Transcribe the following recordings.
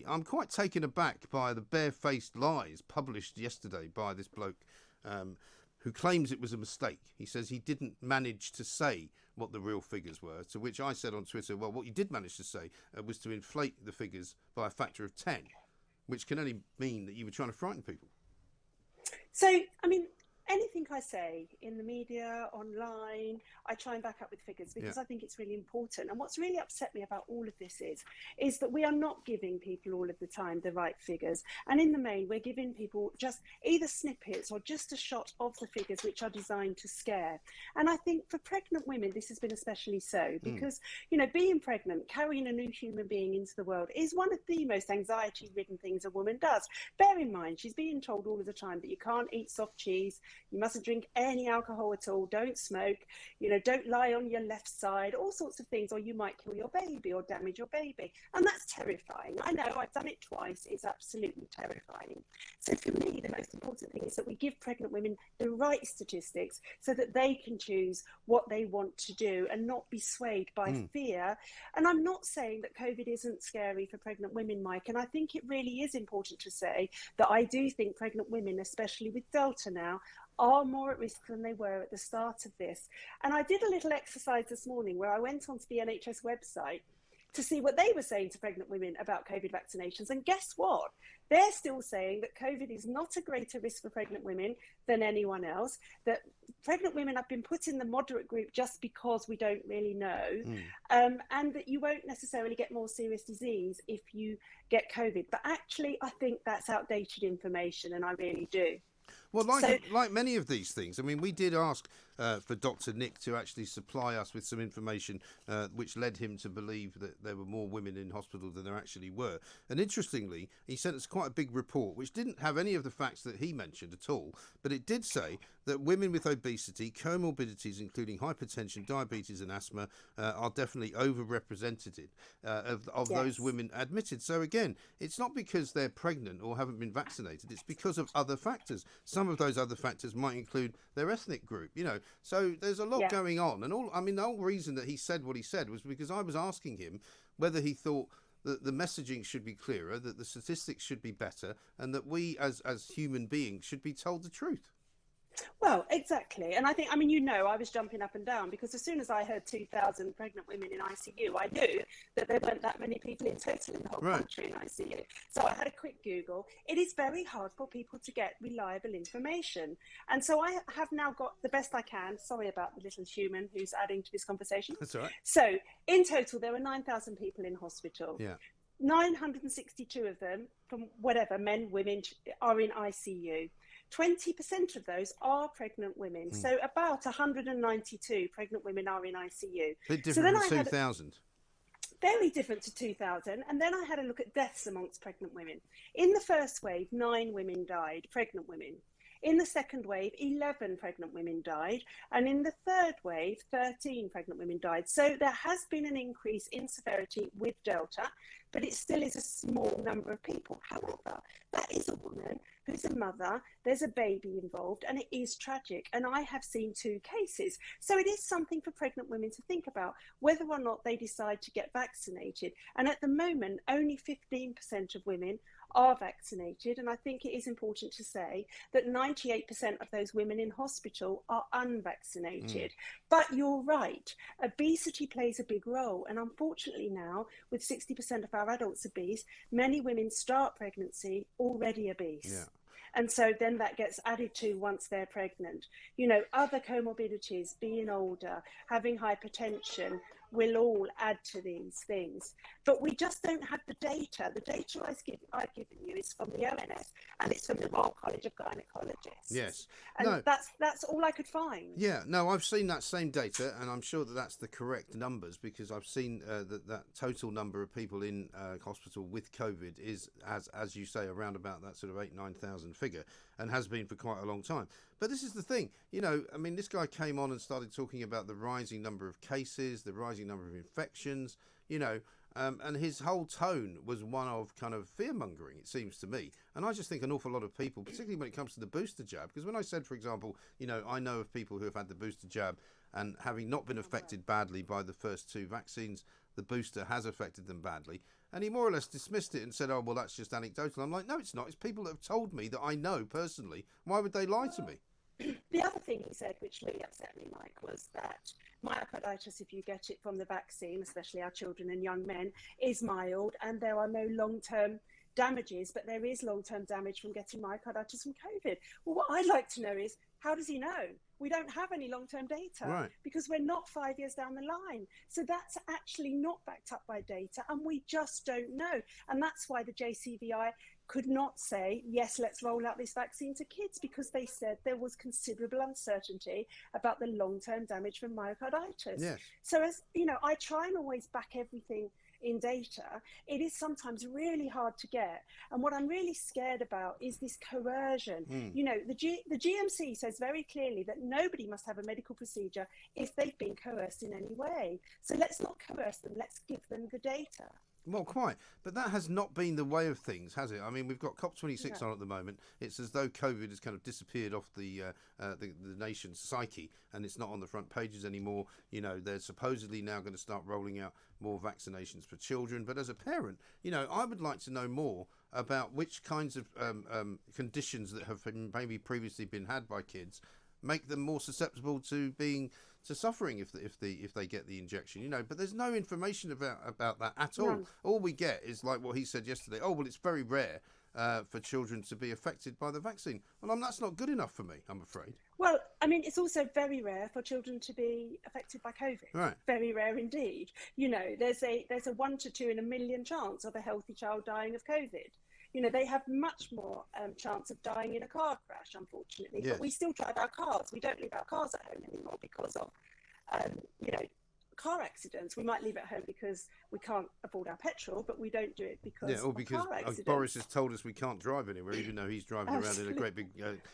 I'm quite taken aback by the barefaced lies published yesterday by this bloke who claims it was a mistake. He says he didn't manage to say what the real figures were, to which I said on Twitter, well, what you did manage to say was to inflate the figures by a factor of 10, which can only mean that you were trying to frighten people. So, I mean, anything I say in the media, online, I try and back up with figures because I think it's really important. And what's really upset me about all of this is that we are not giving people all of the time the right figures. And in the main, we're giving people just either snippets or just a shot of the figures which are designed to scare. And I think for pregnant women, this has been especially so because, you know, being pregnant, carrying a new human being into the world is one of the most anxiety-ridden things a woman does. Bear in mind, she's being told all of the time that you can't eat soft cheese, you mustn't drink any alcohol at all, don't smoke, you know, don't lie on your left side, all sorts of things, or you might kill your baby or damage your baby. And that's terrifying. I know, I've done it twice. It's absolutely terrifying. So for me, the most important thing is that we give pregnant women the right statistics so that they can choose what they want to do and not be swayed by fear. And I'm not saying that COVID isn't scary for pregnant women, Mike, and I think it really is important to say that I do think pregnant women, especially with Delta now, are more at risk than they were at the start of this. And I did a little exercise this morning where I went onto the NHS website to see what they were saying to pregnant women about COVID vaccinations. And guess what? They're still saying that COVID is not a greater risk for pregnant women than anyone else, that pregnant women have been put in the moderate group just because we don't really know, and that you won't necessarily get more serious disease if you get COVID. But actually, I think that's outdated information, and I really do. Well, like many of these things, I mean, we did ask for Dr. Nick to actually supply us with some information which led him to believe that there were more women in hospital than there actually were. And interestingly, he sent us quite a big report which didn't have any of the facts that he mentioned at all, but it did say that women with obesity, comorbidities including hypertension, diabetes and asthma are definitely overrepresented of those women admitted. So again, it's not because they're pregnant or haven't been vaccinated, it's because of other factors. Some of those other factors might include their ethnic group, you know. So there's a lot going on. And the whole reason that he said what he said was because I was asking him whether he thought that the messaging should be clearer, that the statistics should be better, and that we as human beings should be told the truth. Well, exactly. And I think, I mean, you know, I was jumping up and down because as soon as I heard 2,000 pregnant women in ICU, I knew that there weren't that many people in total in the whole country in ICU. So I had a quick Google. It is very hard for people to get reliable information. And so I have now got the best I can. Sorry about the little human who's adding to this conversation. That's all right. So in total, there were 9,000 people in hospital. Yeah. 962 of them, from whatever, men, women, are in ICU. 20% of those are pregnant women. So about 192 pregnant women are in ICU. Bit different from 2,000. Very different to 2,000. And then I had a look at deaths amongst pregnant women. In the first wave, 9 women died, pregnant women. In the second wave, 11 pregnant women died. And in the third wave, 13 pregnant women died. So there has been an increase in severity with Delta, but it still is a small number of people. However, that is a woman who's a mother, there's a baby involved, and it is tragic. And I have seen 2 cases. So it is something for pregnant women to think about, whether or not they decide to get vaccinated. And at the moment, only 15% of women are vaccinated. And I think it is important to say that 98% of those women in hospital are unvaccinated. But you're right, obesity plays a big role. And unfortunately now, with 60% of our adults obese, many women start pregnancy already obese. Yeah. And so then that gets added to once they're pregnant. You know, other comorbidities, being older, having hypertension, will all add to these things. But we just don't have the data. The data I've given you is from the ONS and it's from the Royal College of Gynecologists. Yes. And that's all I could find. Yeah, no, I've seen that same data and I'm sure that that's the correct numbers because I've seen that total number of people in hospital with COVID is, as you say, around about that sort of 8,000-9,000 figure and has been for quite a long time. But this is the thing, you know, I mean, this guy came on and started talking about the rising number of cases, the rising number of infections, you know, and his whole tone was one of kind of fear-mongering, it seems to me. And I just think an awful lot of people, particularly when it comes to the booster jab, because when I said, for example, you know, I know of people who have had the booster jab and having not been affected badly by the first 2 vaccines, the booster has affected them badly. And he more or less dismissed it and said, oh, well, that's just anecdotal. I'm like, no, it's not. It's people that have told me that I know personally. Why would they lie to me? The other thing he said, which really upset me, Mike, was that myocarditis, if you get it from the vaccine, especially our children and young men, is mild and there are no long-term damages, but there is long-term damage from getting myocarditis from COVID. Well, what I'd like to know is, how does he know? We don't have any long-term data because we're not 5 years down the line. So that's actually not backed up by data, and we just don't know. And that's why the JCVI could not say, yes, let's roll out this vaccine to kids, because they said there was considerable uncertainty about the long-term damage from myocarditis. Yes. So as you know, I try and always back everything in data. It is sometimes really hard to get. And what I'm really scared about is this coercion. You know, the GMC says very clearly that nobody must have a medical procedure if they've been coerced in any way. So let's not coerce them, let's give them the data. Well, quite. But that has not been the way of things, has it? I mean, we've got COP26 on at the moment. It's as though COVID has kind of disappeared off the nation's psyche, and it's not on the front pages anymore. You know, they're supposedly now going to start rolling out more vaccinations for children. But as a parent, you know, I would like to know more about which kinds of conditions that have maybe previously been had by kids make them more susceptible to suffering if they get the injection, you know. But there's no information about that at all. All we get is like what he said yesterday. Oh, well, it's very rare for children to be affected by the vaccine. Well, that's not good enough for me, I'm afraid. Well, I mean, it's also very rare for children to be affected by COVID. Right. Very rare indeed. You know, there's a 1 to 2 in a million chance of a healthy child dying of COVID. You know, they have much more chance of dying in a car crash, unfortunately. Yes. But we still drive our cars. We don't leave our cars at home anymore because of, you know, car accidents. We might leave it at home because we can't afford our petrol, but we don't do it because of car accidents. Boris has told us we can't drive anywhere, even though he's driving around in a great big,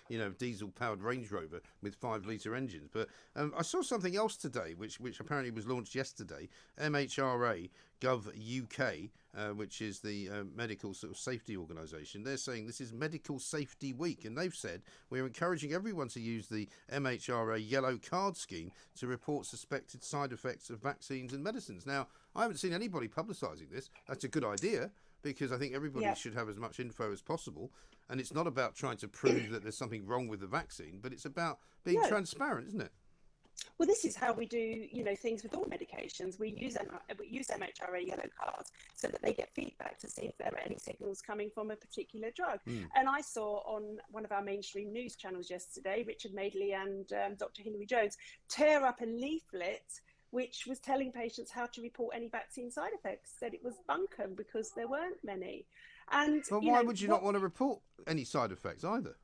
you know, diesel-powered Range Rover with 5-litre engines. But I saw something else today, which apparently was launched yesterday. MHRA Gov UK, which is the medical sort of safety organisation. They're saying this is Medical Safety Week, and they've said we're encouraging everyone to use the MHRA Yellow Card scheme to report suspected side effects of vaccines and medicines. Now, I haven't seen anybody publicising this. That's a good idea, because I think everybody should have as much info as possible. And it's not about trying to prove that there's something wrong with the vaccine, but it's about being transparent, isn't it? Well, this is how we do, you know, things with all medications. We use MHRA yellow cards so that they get feedback to see if there are any signals coming from a particular drug. And I saw on one of our mainstream news channels yesterday, Richard Madeley and Dr. Hilary Jones tear up a leaflet which was telling patients how to report any vaccine side effects, said it was bunkum because there weren't many. And well, why would you not want to report any side effects either?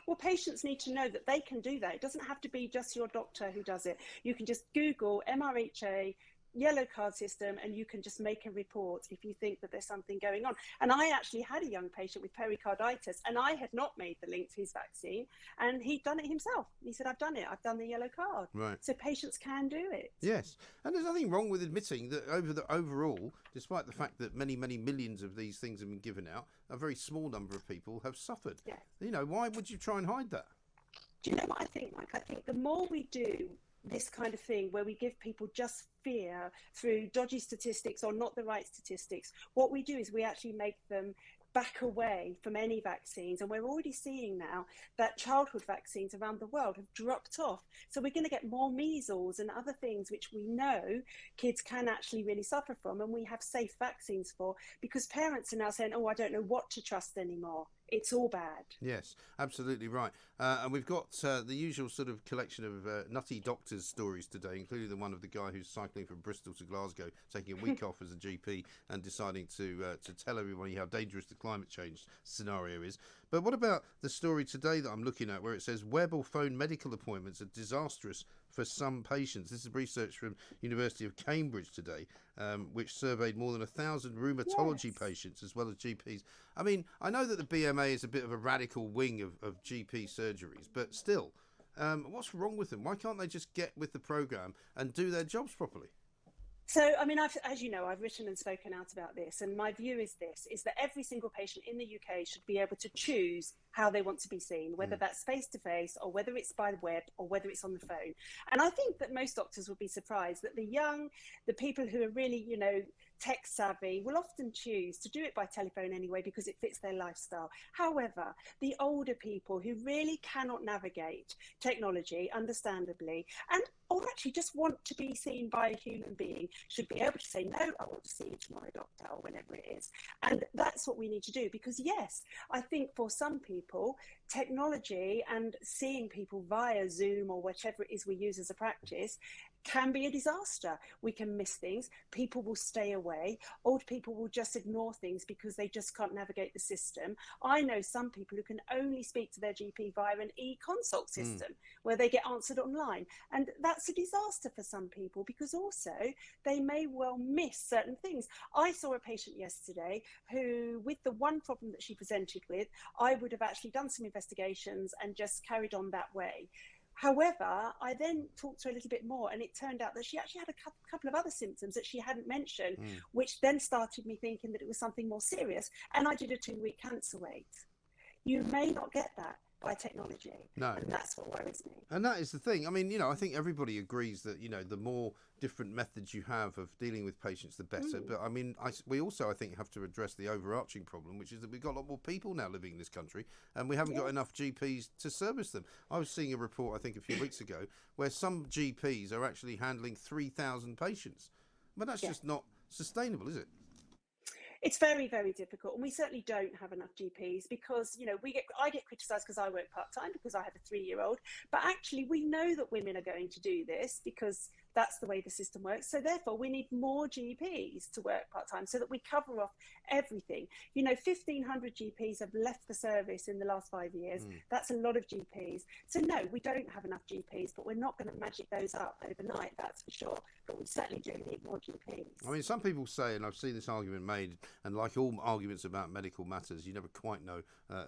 Well, patients need to know that they can do that. It doesn't have to be just your doctor who does it. You can just Google MRHA yellow card system and you can just make a report if you think that there's something going on. And I actually had a young patient with pericarditis, and I had not made the link to his vaccine, and he'd done it himself. He said, I've done it. I've done the yellow card. Right. So patients can do it. Yes. And there's nothing wrong with admitting that overall, despite the fact that many, many millions of these things have been given out, a very small number of people have suffered. Yes. You know, why would you try and hide that? Do you know what I think, Mike? I think the more we do this kind of thing where we give people just fear through dodgy statistics or not the right statistics, what we do is we actually make them back away from any vaccines. And we're already seeing now that childhood vaccines around the world have dropped off. So we're going to get more measles and other things which we know kids can actually really suffer from, and we have safe vaccines for, because parents are now saying, oh, I don't know what to trust anymore. It's all bad. Yes, absolutely right. And we've got the usual sort of collection of nutty doctors' stories today, including the one of the guy who's cycling from Bristol to Glasgow, taking a week off as a GP and deciding to tell everybody how dangerous the climate change scenario is. But what about the story today that I'm looking at, where it says web or phone medical appointments are disastrous for some patients? This is research from University of Cambridge today, which surveyed more than 1,000 rheumatology patients as well as GPs. I mean, I know that the BMA is a bit of a radical wing of GP surgeries, but still, what's wrong with them? Why can't they just get with the programme and do their jobs properly? So, I mean, as you know, I've written and spoken out about this, and my view is that every single patient in the UK should be able to choose how they want to be seen, whether that's face-to-face or whether it's by the web or whether it's on the phone. And I think that most doctors would be surprised that the people who are really, you know, tech savvy will often choose to do it by telephone anyway because it fits their lifestyle. However, the older people who really cannot navigate technology, understandably, and or actually just want to be seen by a human being should be able to say, no, I want to see you tomorrow, doctor, or whenever it is. And that's what we need to do, because yes, I think for some people, technology and seeing people via Zoom or whichever it is we use as a practice can be a disaster. We can miss things. People will stay away. Old people will just ignore things because they just can't navigate the system. I know some people who can only speak to their GP via an e-consult system where they get answered online. And that's a disaster for some people because also they may well miss certain things. I saw a patient yesterday who, with the one problem that she presented with, I would have actually done some investigations and just carried on that way. However, I then talked to her a little bit more, and it turned out that she actually had a couple of other symptoms that she hadn't mentioned, which then started me thinking that it was something more serious. And I did a 2-week cancer wait. You may not get that by technology. No. And that's what worries me. And that is the thing. I mean, I think everybody agrees that, the more different methods you have of dealing with patients, the better. But I mean, we also, I think, have to address the overarching problem, which is that we've got a lot more people now living in this country and we haven't got enough GPs to service them. I was seeing a report, I think, a few weeks ago, where some GPs are actually handling 3,000 patients. But that's just not sustainable, is it? It's very, very difficult, and we certainly don't have enough GPs because I get criticised because I work part-time because I have a 3-year-old, but actually we know that women are going to do this because that's the way the system works. So therefore we need more GPs to work part-time so that we cover off everything. 1,500 GPs have left the service in the last 5 years. That's a lot of GPs. So no, we don't have enough GPs, but we're not going to magic those up overnight, that's for sure. But we certainly do need more GPs. I mean, some people say, and I've seen this argument made, and like all arguments about medical matters, you never quite know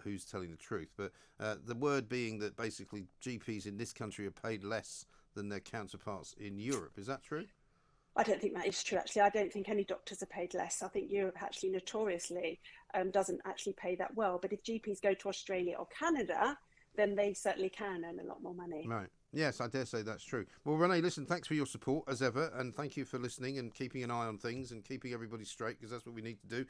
who's telling the truth. But the word being that basically GPs in this country are paid less than their counterparts in Europe. Is that true? I don't think that is true, actually. I don't think any doctors are paid less. I think Europe actually notoriously doesn't actually pay that well. But if GPs go to Australia or Canada, then they certainly can earn a lot more money. Right. Yes, I dare say that's true. Well, Renee, listen, thanks for your support as ever, and thank you for listening and keeping an eye on things and keeping everybody straight, because that's what we need to do.